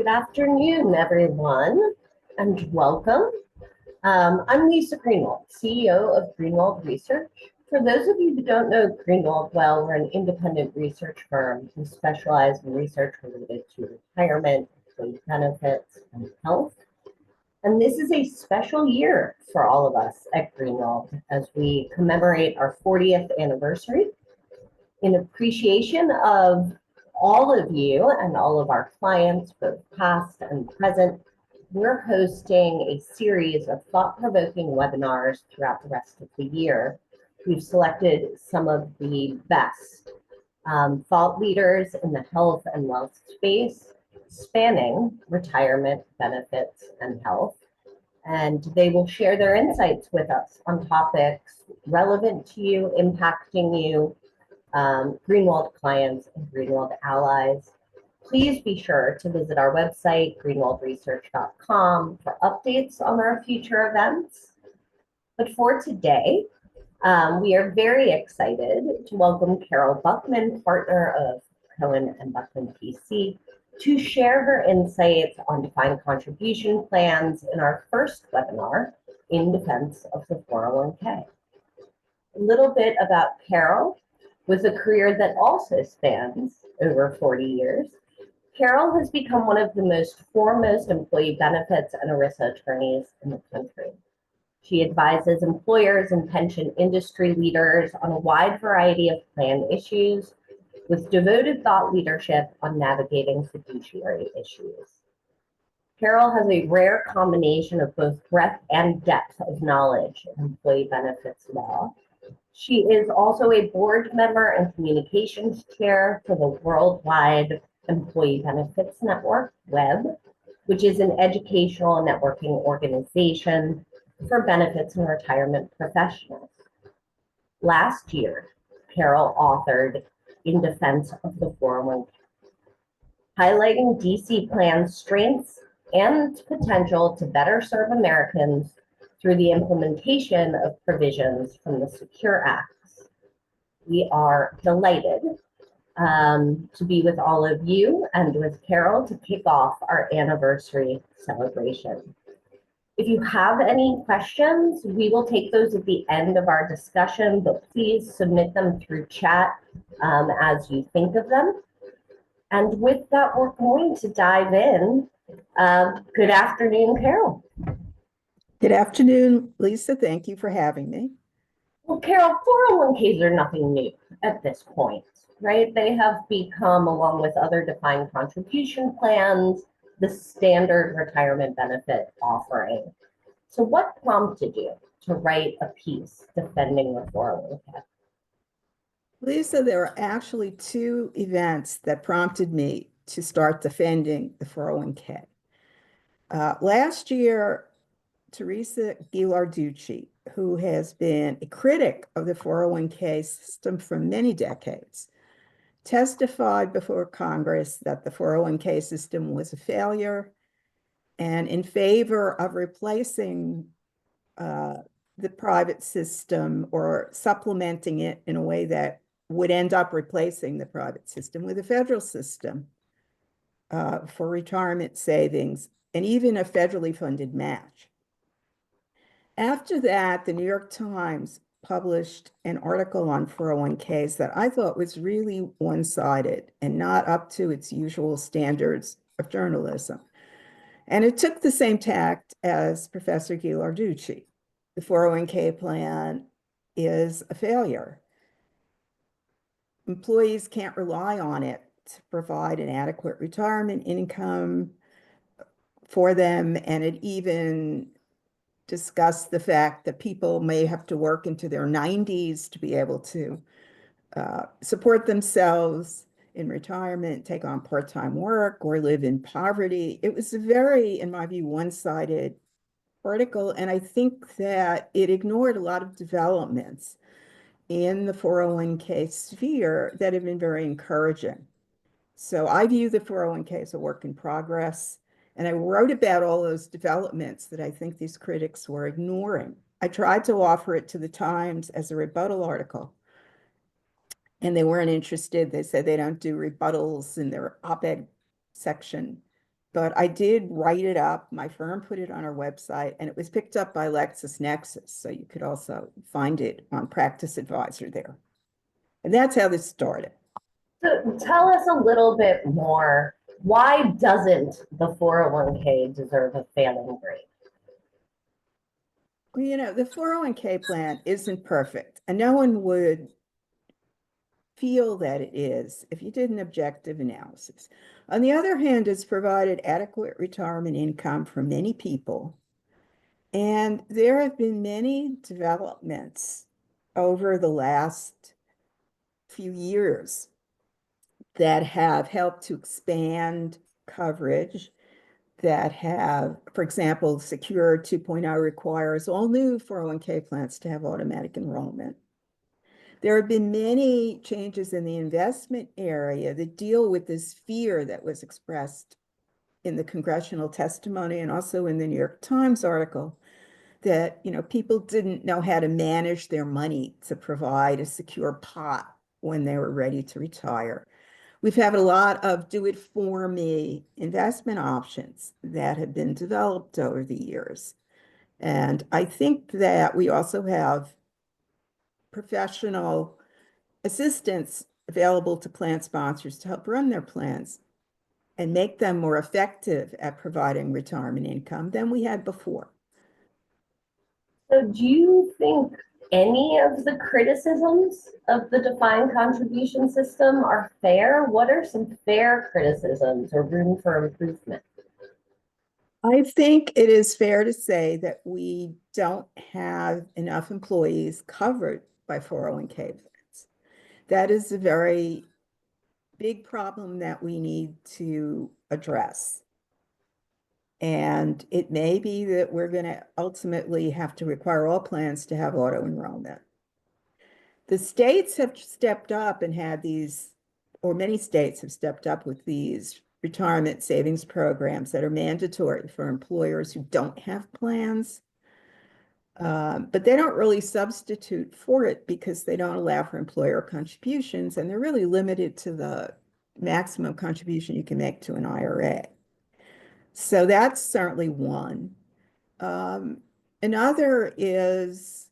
Good afternoon, everyone, and welcome. I'm Lisa Greenwald, CEO of Greenwald Research. For those of you who don't know Greenwald well, we're an independent research firm who specialize in research related to retirement, employee benefits, and health. And this is a special year for all of us at Greenwald as we commemorate our 40th anniversary. In appreciation of all of you and all of our clients, both past and present, we're hosting a series of thought-provoking webinars throughout the rest of the year. We've selected some of the best thought leaders in the health and wealth space, spanning retirement, benefits, and health. And they will share their insights with us on topics relevant to you, impacting you, Greenwald clients and Greenwald allies. Please be sure to visit our website, greenwaldresearch.com, for updates on our future events. But for today, we are very excited to welcome Cohen Buckmann, partner of Cohen Buckmann PC, to share her insights on defined contribution plans in our first webinar in defense of the 401k. A little bit about Carol. With a career that also spans over 40 years, Carol has become one of the most foremost employee benefits and ERISA attorneys in the country. She advises employers and pension industry leaders on a wide variety of plan issues, with devoted thought leadership on navigating fiduciary issues. Carol has a rare combination of both breadth and depth of knowledge in employee benefits law. She is also a board member and communications chair for the Worldwide Employee Benefits Network, WEB, which is an educational and networking organization for benefits and retirement professionals. Last year, Carol authored In Defense of the 401k, highlighting DC plan's strengths and potential to better serve Americans through the implementation of provisions from the Secure Acts. We are delighted to be with all of you and with Carol to kick off our anniversary celebration. If you have any questions, we will take those at the end of our discussion, but please submit them through chat as you think of them. And with that, we're going to dive in. Good afternoon, Carol. Good afternoon, Lisa. Thank you for having me. Well, Carol, 401ks are nothing new at this point, right? They have become, along with other defined contribution plans, the standard retirement benefit offering. So what prompted you to write a piece defending the 401k? Lisa, there are actually two events that prompted me to start defending the 401k. Last year, Lisa Greenwald, who has been a critic of the 401k system for many decades, testified before Congress that the 401k system was a failure and in favor of replacing the private system or supplementing it in a way that would end up replacing the private system with a federal system for retirement savings and even a federally funded match. After that, the New York Times published an article on 401ks that I thought was really one-sided and not up to its usual standards of journalism. And it took the same tact as Professor Greenwald. The 401k plan is a failure. Employees can't rely on it to provide an adequate retirement income for them, and it even discuss the fact that people may have to work into their 90s to be able to support themselves in retirement, take on part-time work, or live in poverty. It was a very, in my view, one-sided article, and I think that it ignored a lot of developments in the 401k sphere that have been very encouraging. So I view the 401k as a work in progress. And I wrote about all those developments that I think these critics were ignoring. I tried to offer it to the Times as a rebuttal article, and they weren't interested. They said they don't do rebuttals in their op-ed section. but I did write it up. My firm put it on our website, and it was picked up by LexisNexis. So you could also find it on Practice Advisor there. And that's how this started. So tell us a little bit more. Why doesn't the 401k deserve a failing grade? Well, you know, the 401k plan isn't perfect, and no one would feel that it is if you did an objective analysis. On the other hand, it's provided adequate retirement income for many people. And there have been many developments over the last few years that have helped to expand coverage, that have, for example, Secure 2.0 requires all new 401k plans to have automatic enrollment. There have been many changes in the investment area that deal with this fear that was expressed in the congressional testimony and also in the New York Times article that, you know, people didn't know how to manage their money to provide a secure pot when they were ready to retire. We've had a lot of do-it-for-me investment options that have been developed over the years. And I think that we also have professional assistance available to plan sponsors to help run their plans and make them more effective at providing retirement income than we had before. So do you think any of the criticisms of the defined contribution system are fair? What are some fair criticisms or room for improvement? I think it is fair to say that we don't have enough employees covered by 401k plans. That is a very big problem that we need to address. And it may be that we're going to ultimately have to require all plans to have auto enrollment. The states have stepped up and had these, or many states have stepped up with these retirement savings programs that are mandatory for employers who don't have plans. But they don't really substitute for it because they don't allow for employer contributions, and they're really limited to the maximum contribution you can make to an IRA. So that's certainly one. Another is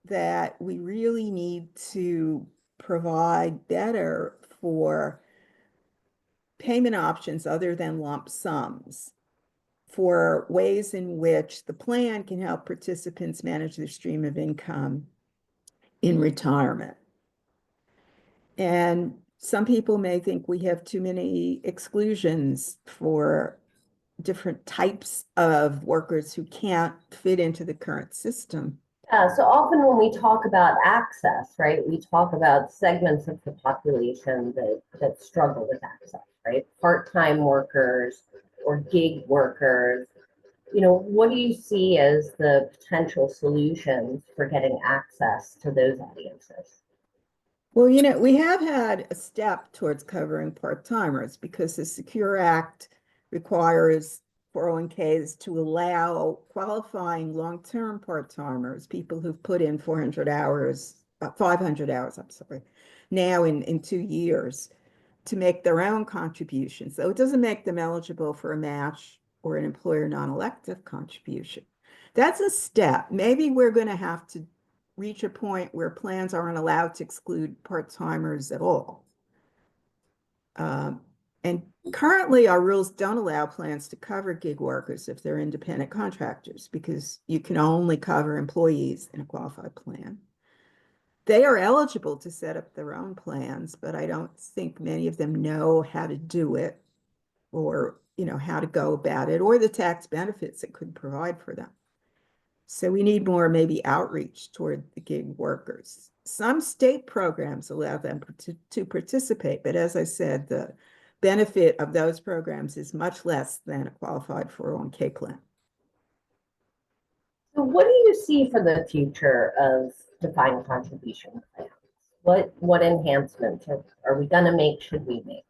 that we really need to provide better for payment options other than lump sums, for ways in which the plan can help participants manage their stream of income in retirement. And some people may think we have too many exclusions for different types of workers who can't fit into the current system. So often when we talk about access, right, we talk about segments of the population that struggle with access, right? Part-time workers or gig workers. You know, what do you see as the potential solutions for getting access to those audiences? Well, you know, we have had a step towards covering part-timers because the Secure Act requires 401ks to allow qualifying long-term part-timers, people who've put in 400 hours, 500 hours, I'm sorry, now in 2 years, to make their own contributions. So it doesn't make them eligible for a match or an employer non-elective contribution. That's a step. Maybe we're going to have to reach a point where plans aren't allowed to exclude part-timers at all. And currently, our rules don't allow plans to cover gig workers if they're independent contractors, because you can only cover employees in a qualified plan. They are eligible to set up their own plans, but I don't think many of them know how to do it, or, you know, how to go about it, or the tax benefits it could provide for them. So we need more maybe outreach toward the gig workers. Some state programs allow them to participate, but as I said, the benefit of those programs is much less than a qualified 401k plan. So what do you see for the future of defined contribution plans? What enhancements are we going to make, should we make?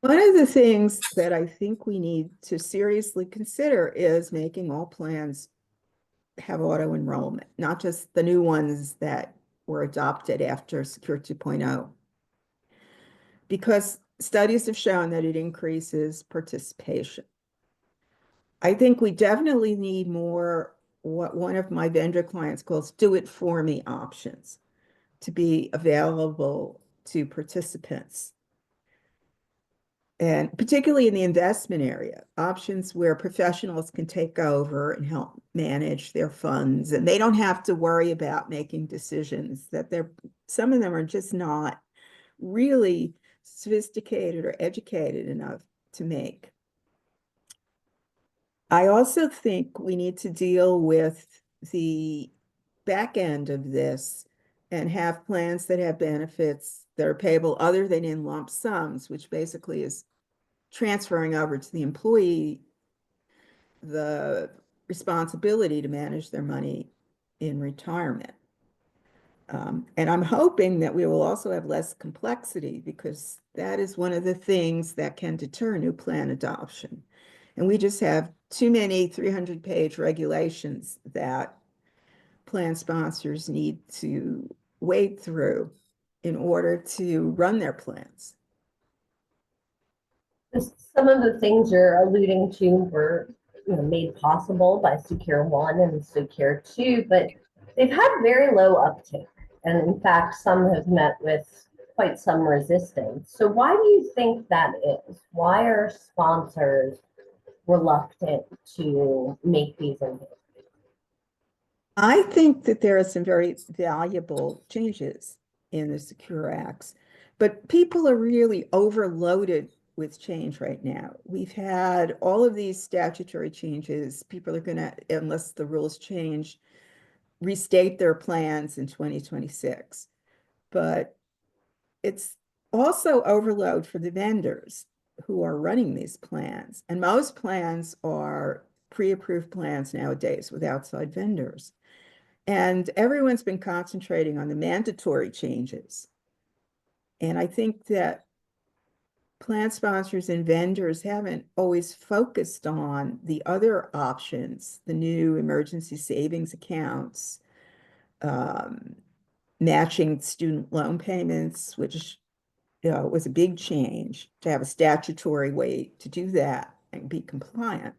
One of the things that I think we need to seriously consider is making all plans have auto enrollment, not just the new ones that were adopted after Secure 2.0. Because studies have shown that it increases participation. I think we definitely need more what one of my vendor clients calls do it for me options to be available to participants. And particularly in the investment area, options where professionals can take over and help manage their funds, and they don't have to worry about making decisions that some of them are just not really sophisticated or educated enough to make. I also think we need to deal with the back end of this and have plans that have benefits that are payable other than in lump sums, which basically is transferring over to the employee the responsibility to manage their money in retirement. And I'm hoping that we will also have less complexity, because that is one of the things that can deter new plan adoption. And we just have too many 300-page regulations that plan sponsors need to wade through in order to run their plans. Some of the things you're alluding to were made possible by Secure One and Secure Two, but they've had very low uptake. And in fact, some have met with quite some resistance. So why do you think that is? Why are sponsors reluctant to make these enhancements? I think that there are some very valuable changes in the Secure Acts, but people are really overloaded with change right now. We've had all of these statutory changes. People are going to, unless the rules change, restate their plans in 2026. But it's also overload for the vendors who are running these plans. And most plans are pre-approved plans nowadays with outside vendors. And everyone's been concentrating on the mandatory changes. And I think that plan sponsors and vendors haven't always focused on the other options, the new emergency savings accounts, matching student loan payments, which was a big change to have a statutory way to do that and be compliant.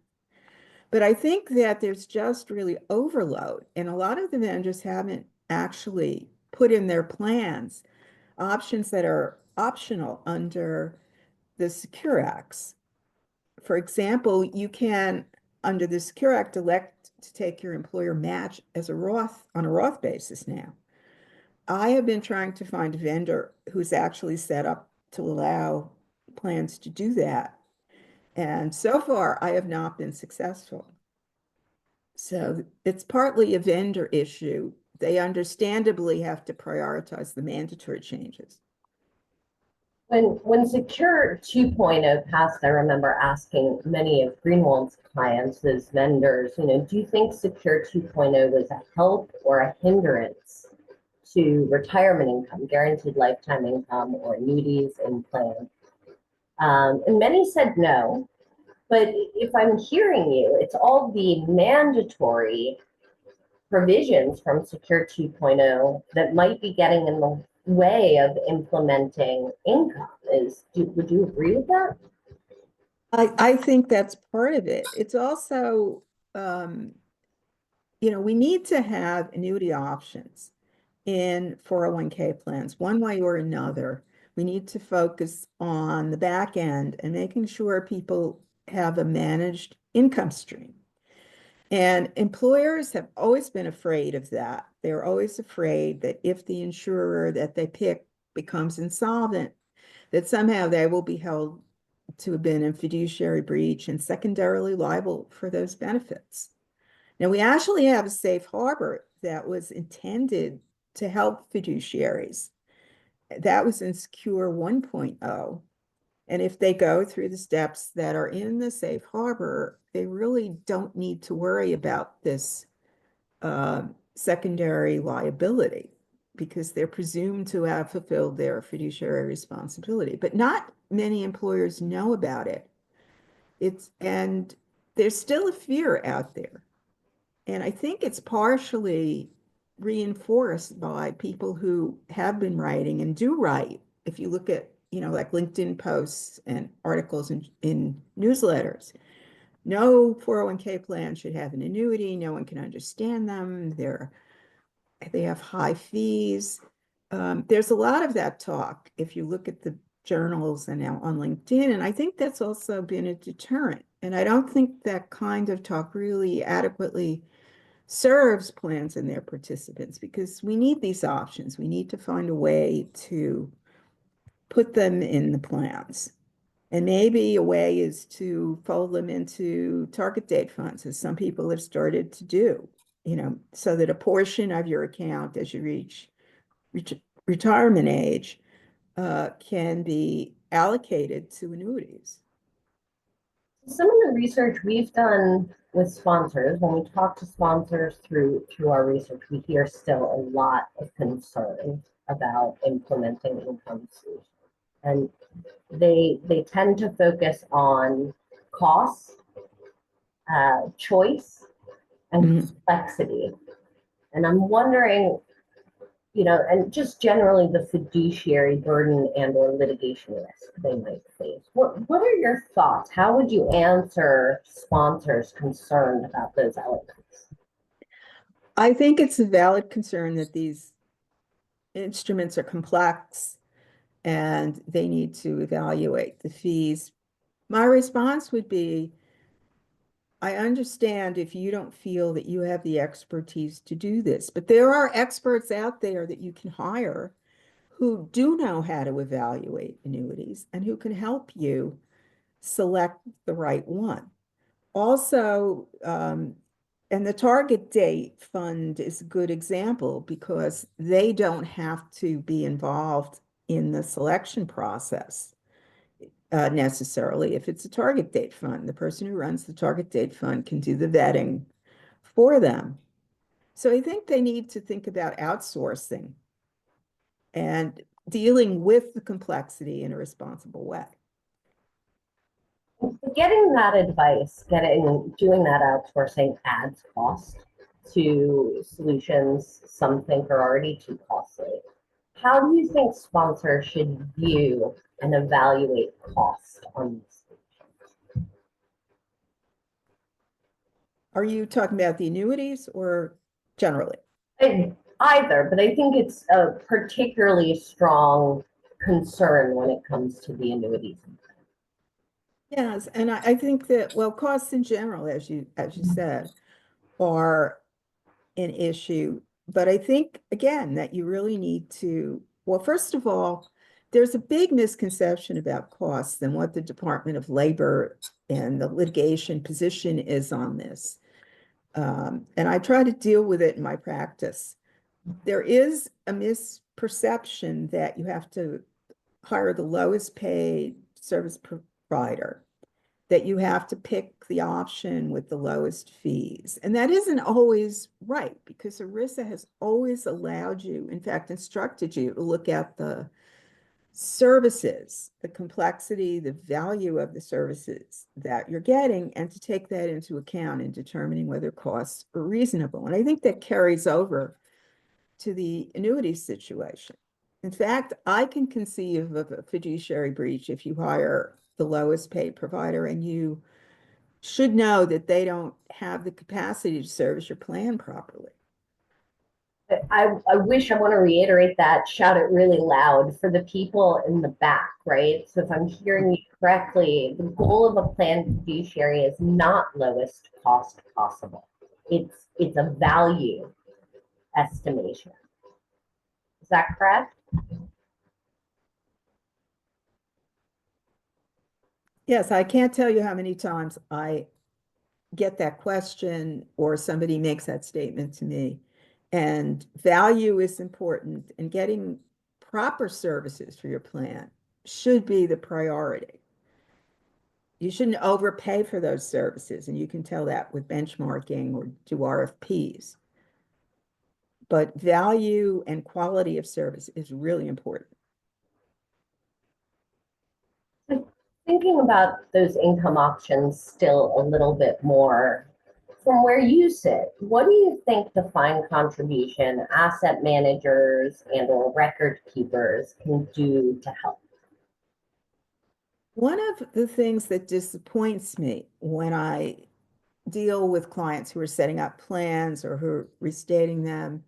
But I think that there's just really overload, and a lot of the vendors haven't actually put in their plans options that are optional under the Secure Acts. For example, you can, under the Secure Act, elect to take your employer match as a Roth on a Roth basis now. I have been trying to find a vendor who's actually set up to allow plans to do that. And so far, I have not been successful. So it's partly a vendor issue. They understandably have to prioritize the mandatory changes. When Secure 2.0 passed, I remember asking many of Greenwald's clients as vendors, do you think Secure 2.0 was a help or a hindrance to retirement income, guaranteed lifetime income, or annuities in plan? And many said no. But if I'm hearing you, it's all the mandatory provisions from Secure 2.0 that might be getting in the way of implementing income. Would you agree with that? I think that's part of it. It's also, we need to have annuity options in 401k plans, one way or another. We need to focus on the back end and making sure people have a managed income stream. And employers have always been afraid of that. They're always afraid that if the insurer that they pick becomes insolvent, that somehow they will be held to have been in fiduciary breach and secondarily liable for those benefits. Now, we actually have a safe harbor that was intended to help fiduciaries. That was in Secure 1.0. And if they go through the steps that are in the safe harbor, they really don't need to worry about this secondary liability, because they're presumed to have fulfilled their fiduciary responsibility. But not many employers know about it. And there's still a fear out there. And I think it's partially reinforced by people who have been writing and do write. If you look at, like LinkedIn posts and articles in newsletters. No 401k plan should have an annuity. No one can understand them. They have high fees. There's a lot of that talk if you look at the journals and now on LinkedIn, and I think that's also been a deterrent. And I don't think that kind of talk really adequately serves plans and their participants, because we need these options. We need to find a way to put them in the plans. And maybe a way is to fold them into target date funds, as some people have started to do, so that a portion of your account as you reach retirement age can be allocated to annuities. Some of the research we've done with sponsors, when we talk to sponsors through our research, we hear still a lot of concern about implementing income solutions. And they tend to focus on cost, choice, and complexity. And I'm wondering, and just generally the fiduciary burden and or litigation risk they might face. What are your thoughts? How would you answer sponsors concerned about those elements? I think it's a valid concern that these instruments are complex and they need to evaluate the fees. My response would be, I understand if you don't feel that you have the expertise to do this, but there are experts out there that you can hire who do know how to evaluate annuities and who can help you select the right one. Also, and the target date fund is a good example because they don't have to be involved in the selection process necessarily. If it's a target date fund, the person who runs the target date fund can do the vetting for them. So I think they need to think about outsourcing and dealing with the complexity in a responsible way. Getting that advice, doing that outsourcing adds cost to solutions some think are already too costly. How do you think sponsors should view and evaluate cost on these solutions? Are you talking about the annuities or generally? Either, but I think it's a particularly strong concern when it comes to the annuities. Yes, and I think that, well, costs in general, as you said, are an issue. But I think, again, that you really need to, well, first of all, there's a big misconception about costs and what the Department of Labor and the litigation position is on this. And I try to deal with it in my practice. There is a misperception that you have to hire the lowest paid service provider, that you have to pick the option with the lowest fees. And that isn't always right, because ERISA has always allowed you, in fact, instructed you to look at the services, the complexity, the value of the services that you're getting, and to take that into account in determining whether costs are reasonable. And I think that carries over to the annuity situation. In fact, I can conceive of a fiduciary breach if you hire the lowest paid provider and you should know that they don't have the capacity to service your plan properly. I want to reiterate that, shout it really loud for the people in the back, right? So if I'm hearing you correctly, the goal of a planned fiduciary is not lowest cost possible. It's a value estimation. Is that correct? Yes, I can't tell you how many times I get that question or somebody makes that statement to me. And value is important, and getting proper services for your plan should be the priority. You shouldn't overpay for those services, and you can tell that with benchmarking or do RFPs. But value and quality of service is really important. Thinking about those income options still a little bit more, from where you sit, what do you think defined contribution asset managers and or record keepers can do to help? One of the things that disappoints me when I deal with clients who are setting up plans or who are restating them,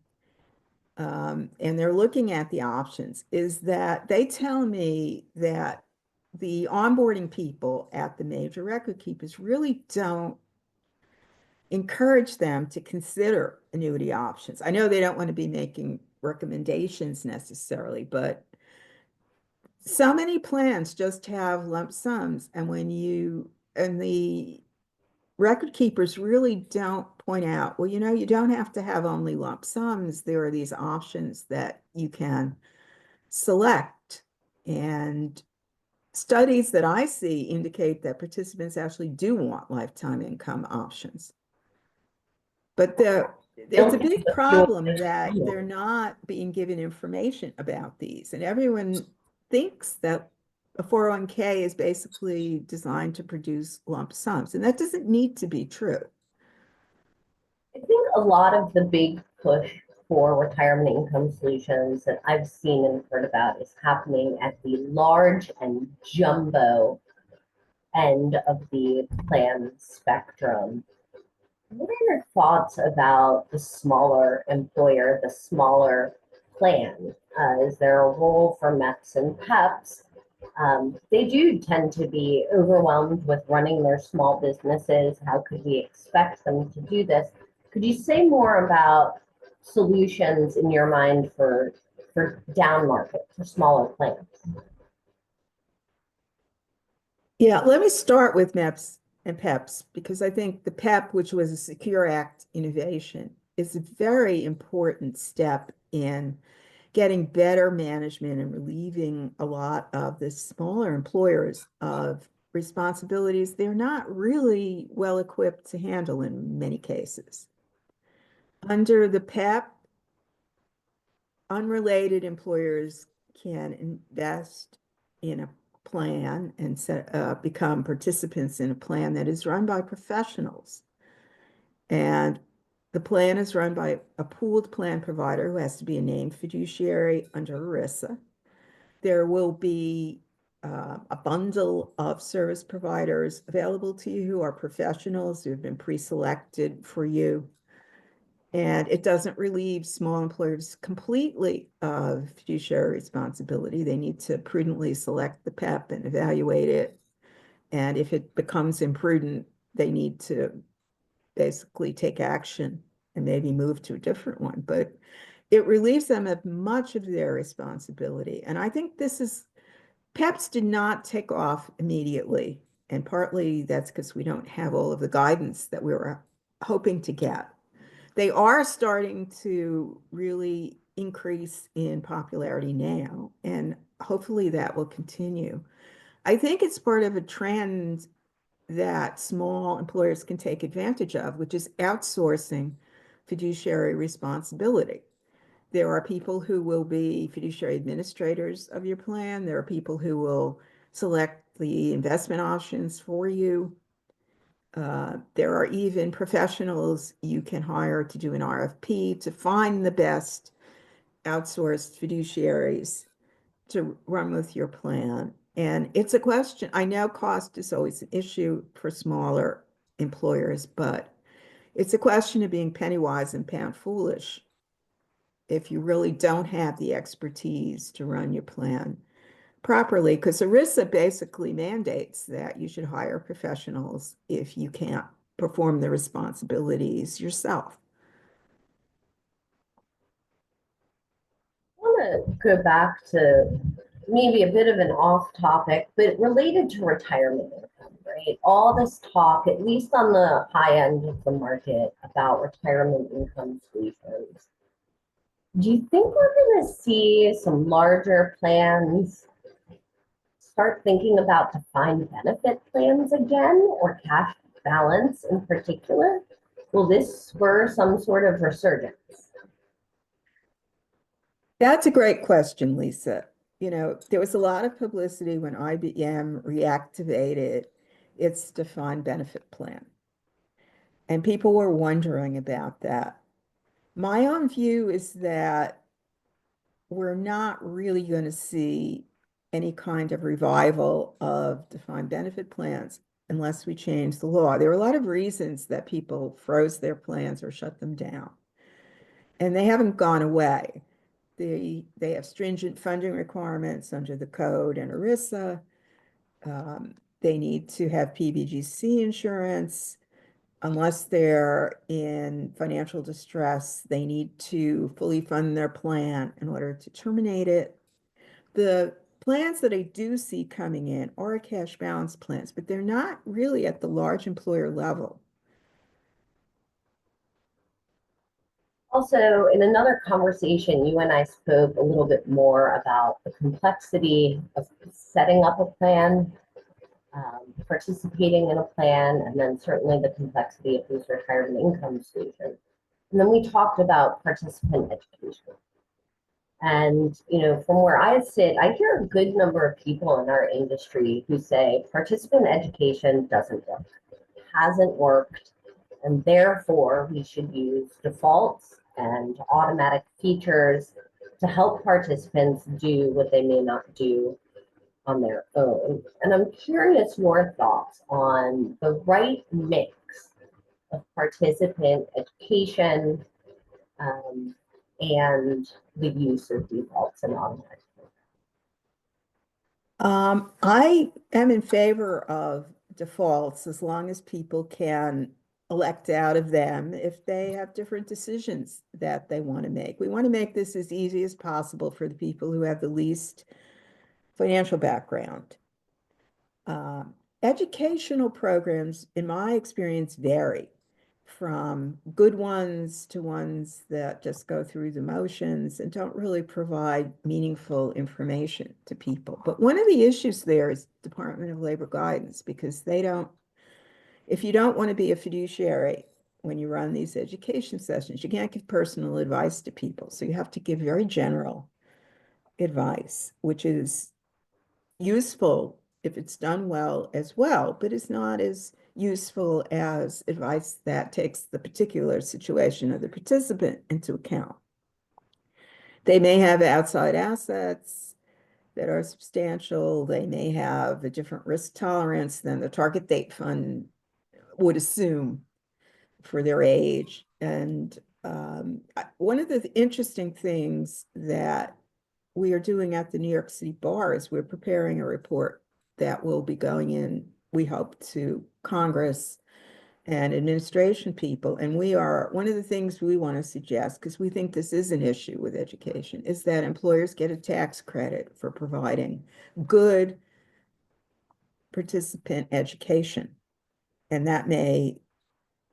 and they're looking at the options, is that they tell me that the onboarding people at the major record keepers really don't encourage them to consider annuity options. I know they don't want to be making recommendations necessarily, but so many plans just have lump sums. And the record keepers really don't point out, well, you don't have to have only lump sums. There are these options that you can select. And studies that I see indicate that participants actually do want lifetime income options. But it's a big problem that they're not being given information about these. And everyone thinks that a 401k is basically designed to produce lump sums, and that doesn't need to be true. I think a lot of the big push for retirement income solutions that I've seen and heard about is happening at the large and jumbo end of the plan spectrum. What are your thoughts about the smaller employer, the smaller plan? Is there a role for MEPs and PEPs? They do tend to be overwhelmed with running their small businesses. How could we expect them to do this? Could you say more about solutions in your mind for down market, for smaller plans? Yeah, let me start with MEPs and PEPs, because I think the PEP, which was a Secure Act innovation, is a very important step in getting better management and relieving a lot of the smaller employers of responsibilities they're not really well equipped to handle in many cases. Under the PEP, unrelated employers can invest in a plan and become participants in a plan that is run by professionals. And the plan is run by a pooled plan provider who has to be a named fiduciary under ERISA. There will be a bundle of service providers available to you who are professionals who have been pre-selected for you. And it doesn't relieve small employers completely of fiduciary responsibility. They need to prudently select the PEP and evaluate it. And if it becomes imprudent, they need to basically take action and maybe move to a different one. But it relieves them of much of their responsibility. And I think PEPs did not take off immediately. And partly that's because we don't have all of the guidance that we were hoping to get. They are starting to really increase in popularity now, and hopefully that will continue. I think it's part of a trend that small employers can take advantage of, which is outsourcing fiduciary responsibility. There are people who will be fiduciary administrators of your plan. There are people who will select the investment options for you. There are even professionals you can hire to do an RFP to find the best outsourced fiduciaries to run with your plan. And it's a question. I know cost is always an issue for smaller employers, but it's a question of being penny wise and pound foolish if you really don't have the expertise to run your plan properly, because ERISA basically mandates that you should hire professionals if you can't perform the responsibilities yourself. I want to go back to maybe a bit of an off topic, but related to retirement income, right? All this talk, at least on the high end of the market, about retirement income solutions. Do you think we're going to see some larger plans start thinking about defined benefit plans again, or cash balance in particular? Will this spur some sort of resurgence? That's a great question, Lisa. There was a lot of publicity when IBM reactivated its defined benefit plan, and people were wondering about that. My own view is that we're not really going to see any kind of revival of defined benefit plans unless we change the law. There are a lot of reasons that people froze their plans or shut them down, and they haven't gone away. They have stringent funding requirements under the code and ERISA. They need to have PBGC insurance. Unless they're in financial distress, they need to fully fund their plan in order to terminate it. The plans that I do see coming in are cash balance plans, but they're not really at the large employer level. Also, in another conversation, you and I spoke a little bit more about the complexity of setting up a plan, participating in a plan, and then certainly the complexity of these retirement income solutions. And then we talked about participant education. And, from where I sit, I hear a good number of people in our industry who say participant education doesn't work, hasn't worked, and therefore we should use defaults and automatic features to help participants do what they may not do on their own. And I'm curious your thoughts on the right mix of participant education and the use of defaults and automatic. I am in favor of defaults as long as people can elect out of them if they have different decisions that they want to make. We want to make this as easy as possible for the people who have the least financial background. Educational programs, in my experience, vary from good ones to ones that just go through the motions and don't really provide meaningful information to people. But one of the issues there is Department of Labor guidance, because if you don't want to be a fiduciary when you run these education sessions, you can't give personal advice to people. So you have to give very general advice, which is useful if it's done well as well, but it's not as useful as advice that takes the particular situation of the participant into account. They may have outside assets that are substantial. They may have a different risk tolerance than the target date fund would assume for their age. And one of the interesting things that we are doing at the New York City Bar is we're preparing a report that will be going in, we hope, to Congress and administration people. And one of the things we want to suggest, because we think this is an issue with education, is that employers get a tax credit for providing good participant education. And that may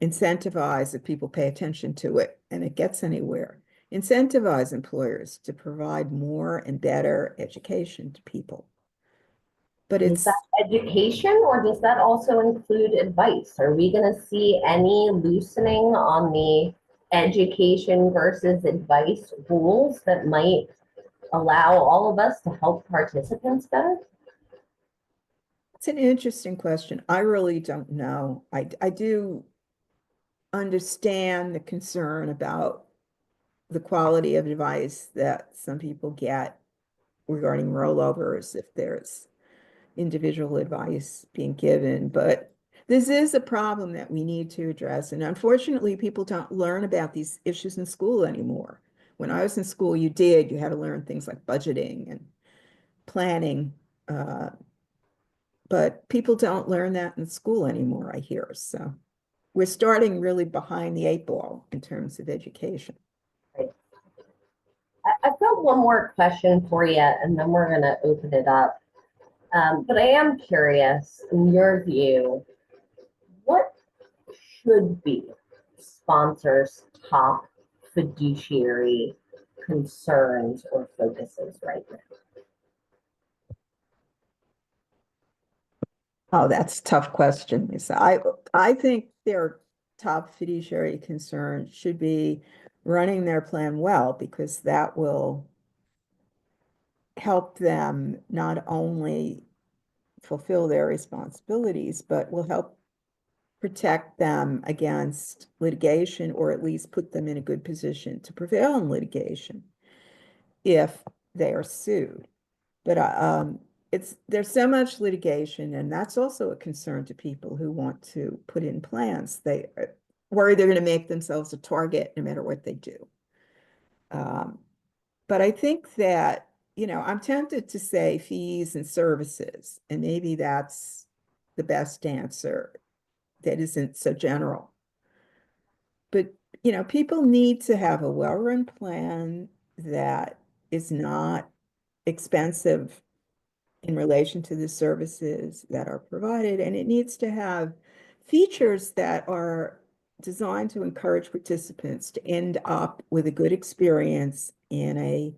incentivize, if people pay attention to it and it gets anywhere, incentivize employers to provide more and better education to people. But is that education, or does that also include advice? Are we going to see any loosening on the education versus advice rules that might allow all of us to help participants better? It's an interesting question. I really don't know. I do understand the concern about the quality of advice that some people get regarding rollovers if there's individual advice being given, but this is a problem that we need to address. And unfortunately, people don't learn about these issues in school anymore. When I was in school, you had to learn things like budgeting and planning, but people don't learn that in school anymore, I hear. So we're starting really behind the 8 ball in terms of education. Right. I've got one more question for you, and then we're going to open it up. But I am curious, in your view, what should be sponsors' top fiduciary concerns or focuses right now? Oh, that's a tough question, Lisa. I think their top fiduciary concern should be running their plan well, because that will help them not only fulfill their responsibilities, but will help protect them against litigation, or at least put them in a good position to prevail in litigation if they are sued. But there's so much litigation, and that's also a concern to people who want to put in plans. They worry they're going to make themselves a target no matter what they do. But I think that, I'm tempted to say fees and services, and maybe that's the best answer that isn't so general. But, people need to have a well-run plan that is not expensive in relation to the services that are provided, and it needs to have features that are designed to encourage participants to end up with a good experience and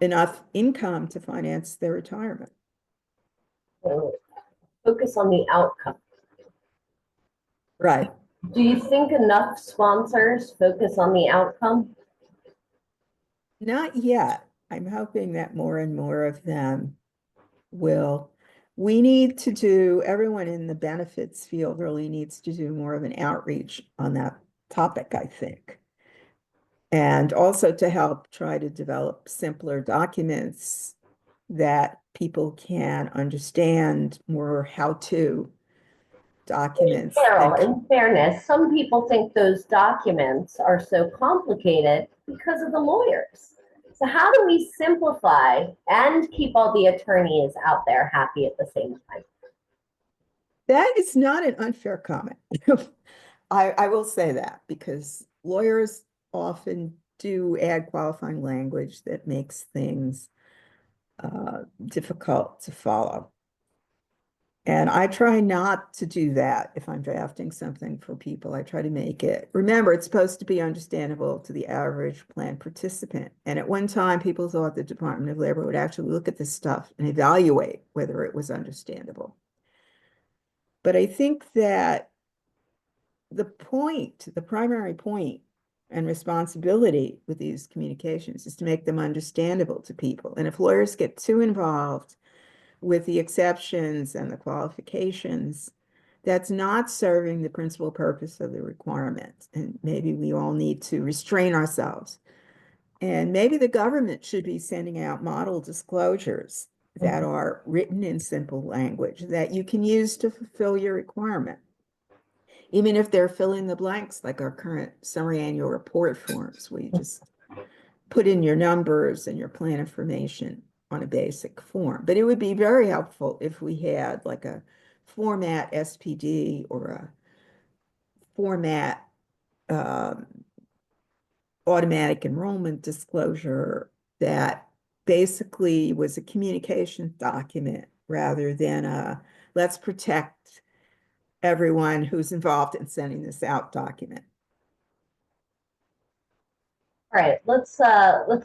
enough income to finance their retirement. So focus on the outcome. Right. Do you think enough sponsors focus on the outcome? Not yet. I'm hoping that more and more of them will. We need to do, everyone in the benefits field really needs to do more of an outreach on that topic, I think. And also to help try to develop simpler documents that people can understand, more how-to documents. Carol, in fairness, some people think those documents are so complicated because of the lawyers. So how do we simplify and keep all the attorneys out there happy at the same time? That is not an unfair comment. I will say that because lawyers often do add qualifying language that makes things difficult to follow. And I try not to do that if I'm drafting something for people. I try to make it, remember, it's supposed to be understandable to the average plan participant. And at one time, people thought the Department of Labor would actually look at this stuff and evaluate whether it was understandable. But I think that the primary point and responsibility with these communications is to make them understandable to people. And if lawyers get too involved with the exceptions and the qualifications, that's not serving the principal purpose of the requirement. And maybe we all need to restrain ourselves. And maybe the government should be sending out model disclosures that are written in simple language that you can use to fulfill your requirement. Even if they're fill in the blanks, like our current summary annual report forms, where you just put in your numbers and your plan information on a basic form. But it would be very helpful if we had like a format SPD or a format automatic enrollment disclosure that basically was a communication document rather than a let's protect everyone who's involved in sending this out document. All right, let's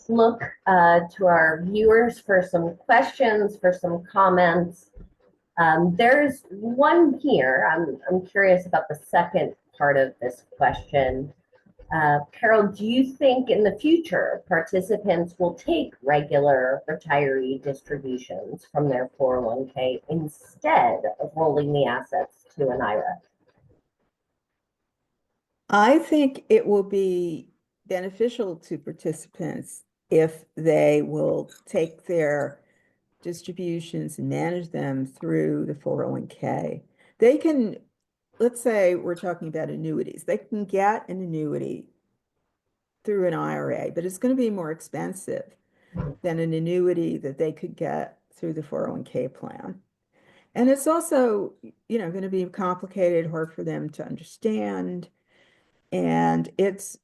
look to our viewers for some questions, for some comments. There's one here. I'm curious about the second part of this question. Carol, do you think in the future participants will take regular retiree distributions from their 401k instead of rolling the assets to an IRA? I think it will be beneficial to participants if they will take their distributions and manage them through the 401k. They can, let's say we're talking about annuities. They can get an annuity through an IRA, but it's going to be more expensive than an annuity that they could get through the 401k plan. And it's also, going to be complicated, hard for them to understand. And it's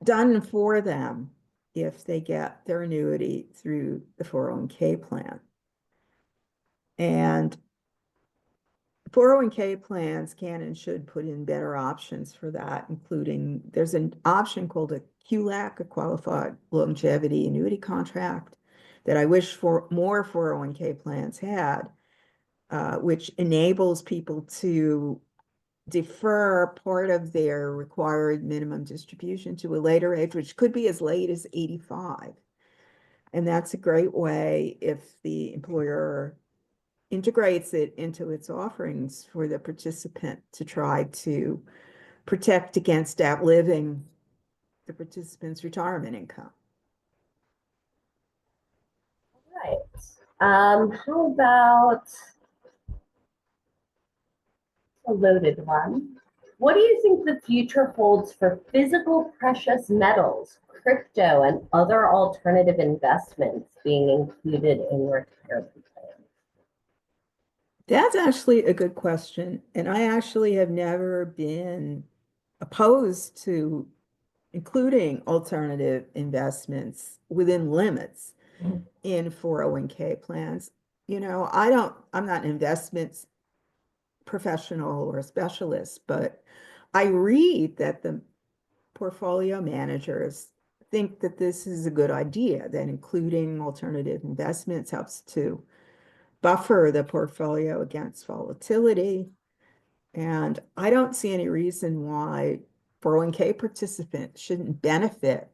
done for them if they get their annuity through the 401k plan. And 401k plans can and should put in better options for that, including there's an option called a QLAC, a qualified longevity annuity contract, that I wish for more 401k plans had, which enables people to defer part of their required minimum distribution to a later age, which could be as late as 85. And that's a great way if the employer integrates it into its offerings for the participant to try to protect against outliving the participant's retirement income. Right. How about a loaded one? What do you think the future holds for physical precious metals, crypto, and other alternative investments being included in retirement plans? That's actually a good question. And I actually have never been opposed to including alternative investments within limits in 401k plans. I'm not an investments professional or specialist, but I read that the portfolio managers think that this is a good idea, that including alternative investments helps to buffer the portfolio against volatility. And I don't see any reason why 401k participants shouldn't benefit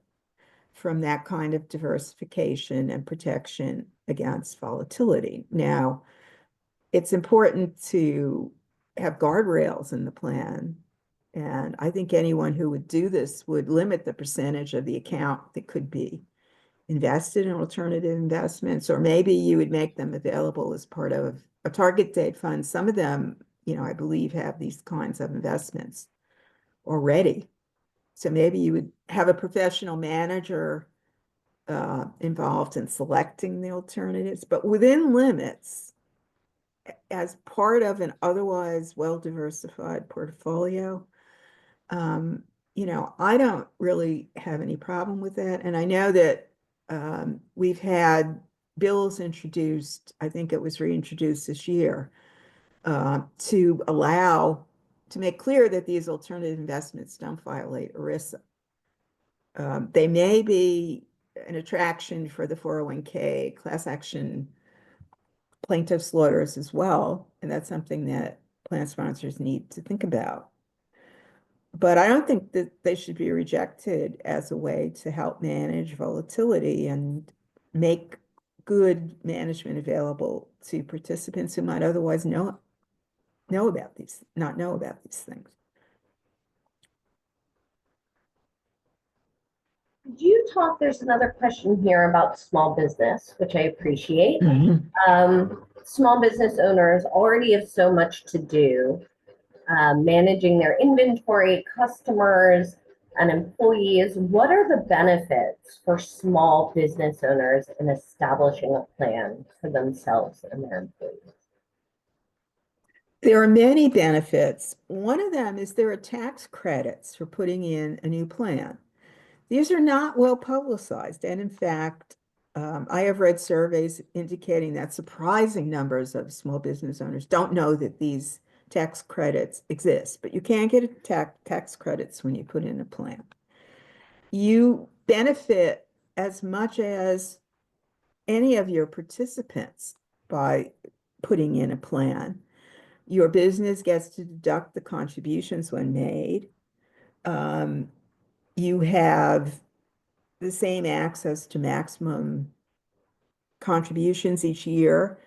from that kind of diversification and protection against volatility. Now, it's important to have guardrails in the plan. And I think anyone who would do this would limit the percentage of the account that could be invested in alternative investments, or maybe you would make them available as part of a target date fund. Some of them, I believe have these kinds of investments already. So maybe you would have a professional manager involved in selecting the alternatives, but within limits, as part of an otherwise well-diversified portfolio. I don't really have any problem with that. And I know that we've had bills introduced, I think it was reintroduced this year, to make clear that these alternative investments don't violate ERISA. They may be an attraction for the 401k class action plaintiffs' lawyers as well, and that's something that plan sponsors need to think about. But I don't think that they should be rejected as a way to help manage volatility and make good management available to participants who might otherwise not know about these things. There's another question here about small business, which I appreciate. Small business owners already have so much to do, managing their inventory, customers, and employees. What are the benefits for small business owners in establishing a plan for themselves and their employees? There are many benefits. One of them is there are tax credits for putting in a new plan. These are not well publicized. And in fact, I have read surveys indicating that surprising numbers of small business owners don't know that these tax credits exist, but you can get tax credits when you put in a plan. You benefit as much as any of your participants by putting in a plan. Your business gets to deduct the contributions when made. You have the same access to maximum contributions each year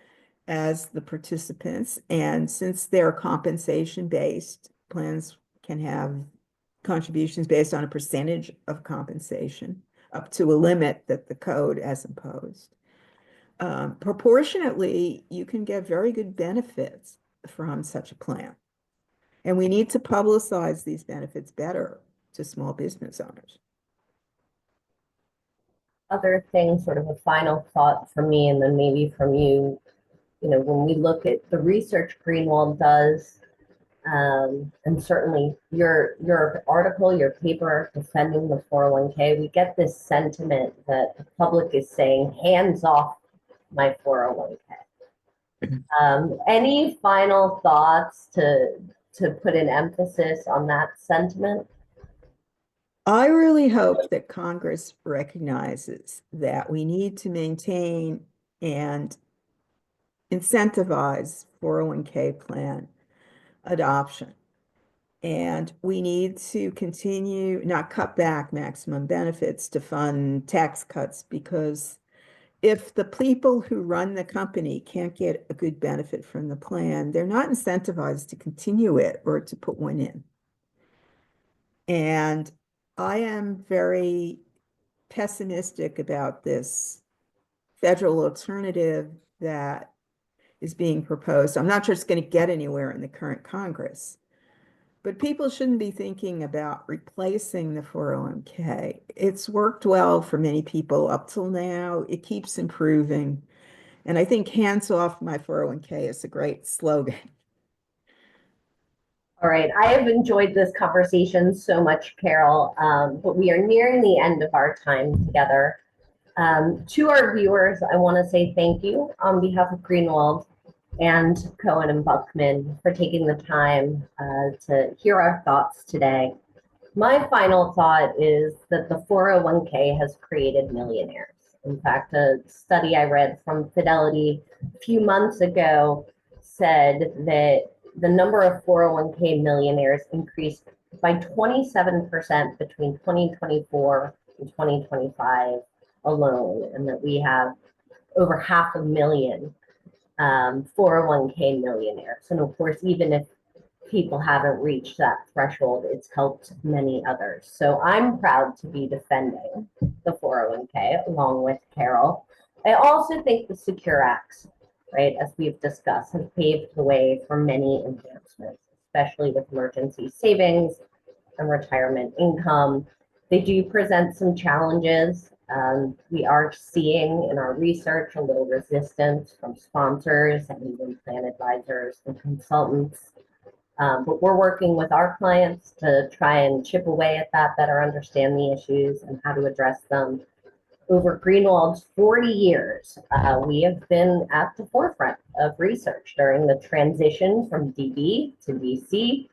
as the participants. And since they're compensation-based, plans can have contributions based on a percentage of compensation up to a limit that the code has imposed. Proportionately, you can get very good benefits from such a plan. And we need to publicize these benefits better to small business owners. Other things, sort of a final thought from me, and then maybe from you, when we look at the research Greenwald does, and certainly your article, your paper defending the 401k, we get this sentiment that the public is saying, hands off my 401k. Any final thoughts to put an emphasis on that sentiment? I really hope that Congress recognizes that we need to maintain and incentivize 401k plan adoption. And we need to continue, not cut back maximum benefits to fund tax cuts, because if the people who run the company can't get a good benefit from the plan, they're not incentivized to continue it or to put one in. And I am very pessimistic about this federal alternative that is being proposed. I'm not sure it's going to get anywhere in the current Congress, but people shouldn't be thinking about replacing the 401k. It's worked well for many people up till now. It keeps improving. And I think hands off my 401k is a great slogan. All right, I have enjoyed this conversation so much, Carol, but we are nearing the end of our time together. To our viewers, I want to say thank you on behalf of Greenwald and Cohen and Buckmann for taking the time to hear our thoughts today. My final thought is that the 401k has created millionaires. In fact, a study I read from Fidelity a few months ago said that the number of 401k millionaires increased by 27% between 2024 and 2025 alone, and that we have over 500,000 401k millionaires. And of course, even if people haven't reached that threshold, it's helped many others. So I'm proud to be defending the 401k along with Carol. I also think the Secure Acts, right, as we've discussed, have paved the way for many enhancements, especially with emergency savings and retirement income. They do present some challenges. We are seeing in our research a little resistance from sponsors and even plan advisors and consultants. But we're working with our clients to try and chip away at that, better understand the issues and how to address them. Over Greenwald's 40 years, we have been at the forefront of research during the transition from DB to DC,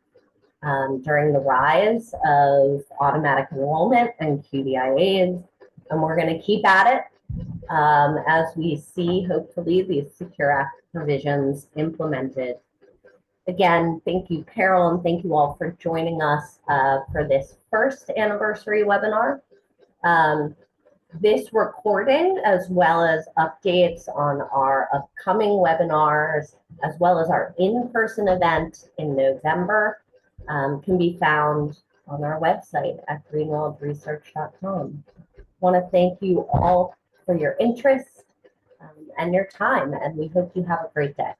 during the rise of automatic enrollment and QDIAs, and we're going to keep at it as we see, hopefully, these Secure Act provisions implemented. Again, thank you, Carol, and thank you all for joining us for this first anniversary webinar. This recording, as well as updates on our upcoming webinars, as well as our in-person event in November, can be found on our website at greenwaldresearch.com. I want to thank you all for your interest and your time, and we hope you have a great day.